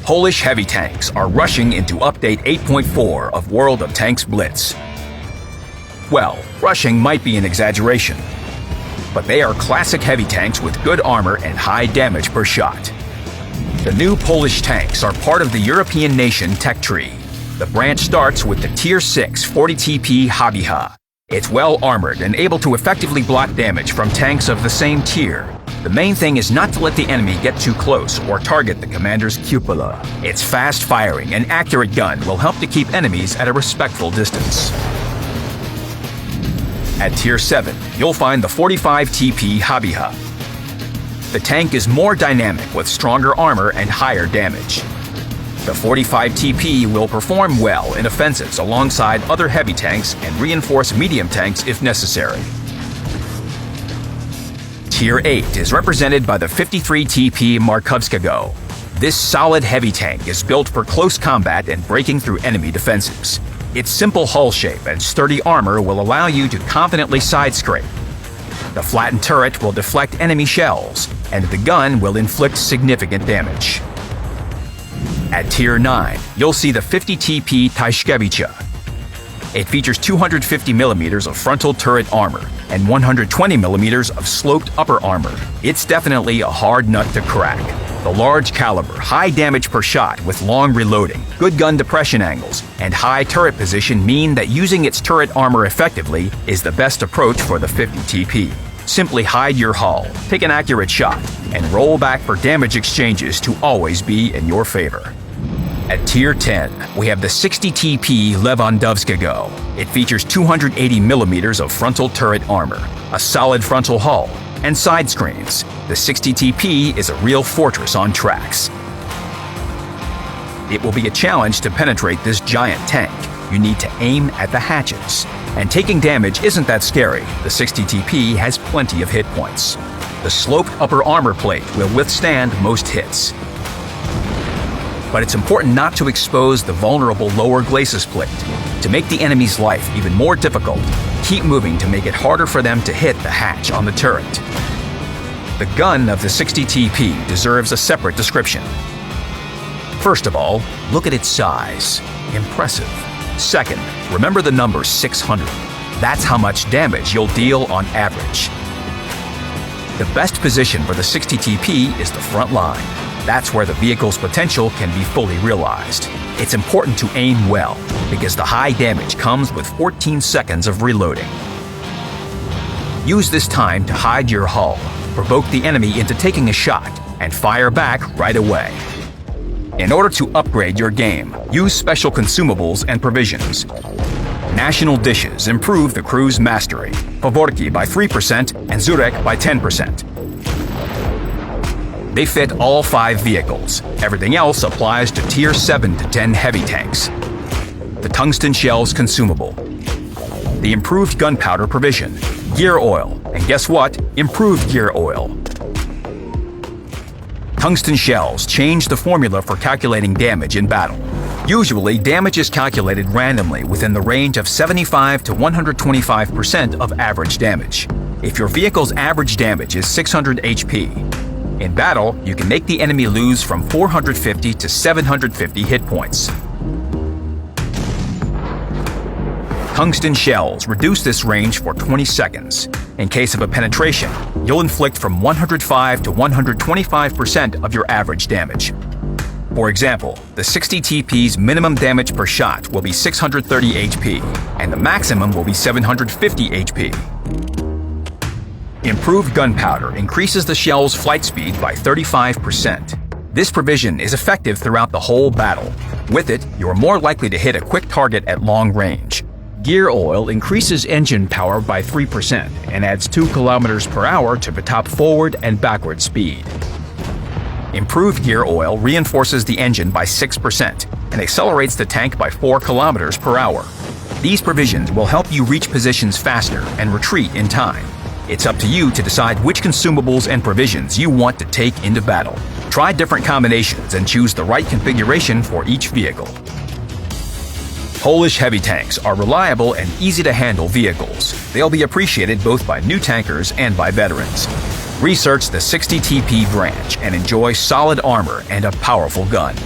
Polish heavy tanks are rushing into Update 8.4 of World of Tanks Blitz. Well, rushing might be an exaggeration, but they are classic heavy tanks with good armor and high damage per shot. The new Polish tanks are part of the European nation tech tree. The branch starts with the Tier 6 40TP Habiha. It's well armored and able to effectively block damage from tanks of the same tier. The main thing is not to let the enemy get too close or target the commander's cupola. Its fast-firing and accurate gun will help to keep enemies at a respectful distance. At Tier 7, you'll find the 45TP Habiha. The tank is more dynamic with stronger armor and higher damage. The 45TP will perform well in offensives alongside other heavy tanks and reinforce medium tanks if necessary. Tier 8 is represented by the 53TP Markovskago. This solid heavy tank is built for close combat and breaking through enemy defenses. Its simple hull shape and sturdy armor will allow you to confidently side-scrape. The flattened turret will deflect enemy shells, and the gun will inflict significant damage. At Tier 9, you'll see the 50TP Tyshkevicha. It features 250mm of frontal turret armor and 120mm of sloped upper armor. It's definitely a hard nut to crack. The large caliber, high damage per shot with long reloading, good gun depression angles, and high turret position mean that using its turret armor effectively is the best approach for the 50TP. Simply hide your hull, take an accurate shot, and roll back for damage exchanges to always be in your favor. At Tier 10, we have the 60TP Lewandowskiego. It features 280mm of frontal turret armor, a solid frontal hull, and side screens. The 60TP is a real fortress on tracks. It will be a challenge to penetrate this giant tank. You need to aim at the hatches. And taking damage isn't that scary. The 60TP has plenty of hit points. The sloped upper armor plate will withstand most hits. But it's important not to expose the vulnerable lower glacis plate. To make the enemy's life even more difficult, keep moving to make it harder for them to hit the hatch on the turret. The gun of the 60TP deserves a separate description. First of all, look at its size. Impressive. Second, remember the number 600. That's how much damage you'll deal on average. The best position for the 60TP is the front line. That's where the vehicle's potential can be fully realized. It's important to aim well, because the high damage comes with 14 seconds of reloading. Use this time to hide your hull, provoke the enemy into taking a shot, and fire back right away. In order to upgrade your game, use special consumables and provisions. National dishes improve the crew's mastery, Favorki by 3% and Zurek by 10%. They fit all 5 vehicles. Everything else applies to Tier 7 to 10 heavy tanks. The tungsten shells consumable. The improved gunpowder provision. Gear oil. And guess what? Improved gear oil. Tungsten shells change the formula for calculating damage in battle. Usually, damage is calculated randomly within the range of 75 to 125% of average damage. If your vehicle's average damage is 600 HP, in battle, you can make the enemy lose from 450 to 750 hit points. Tungsten shells reduce this range for 20 seconds. In case of a penetration, you'll inflict from 105 to 125% of your average damage. For example, the 60TP's minimum damage per shot will be 630 HP, and the maximum will be 750 HP. Improved gunpowder increases the shell's flight speed by 35%. This provision is effective throughout the whole battle. With it, you are more likely to hit a quick target at long range. Gear oil increases engine power by 3% and adds 2 km per hour to the top forward and backward speed. Improved gear oil reinforces the engine by 6% and accelerates the tank by 4 km per hour. These provisions will help you reach positions faster and retreat in time. It's up to you to decide which consumables and provisions you want to take into battle. Try different combinations and choose the right configuration for each vehicle. Polish heavy tanks are reliable and easy-to-handle vehicles. They'll be appreciated both by new tankers and by veterans. Research the 60TP branch and enjoy solid armor and a powerful gun.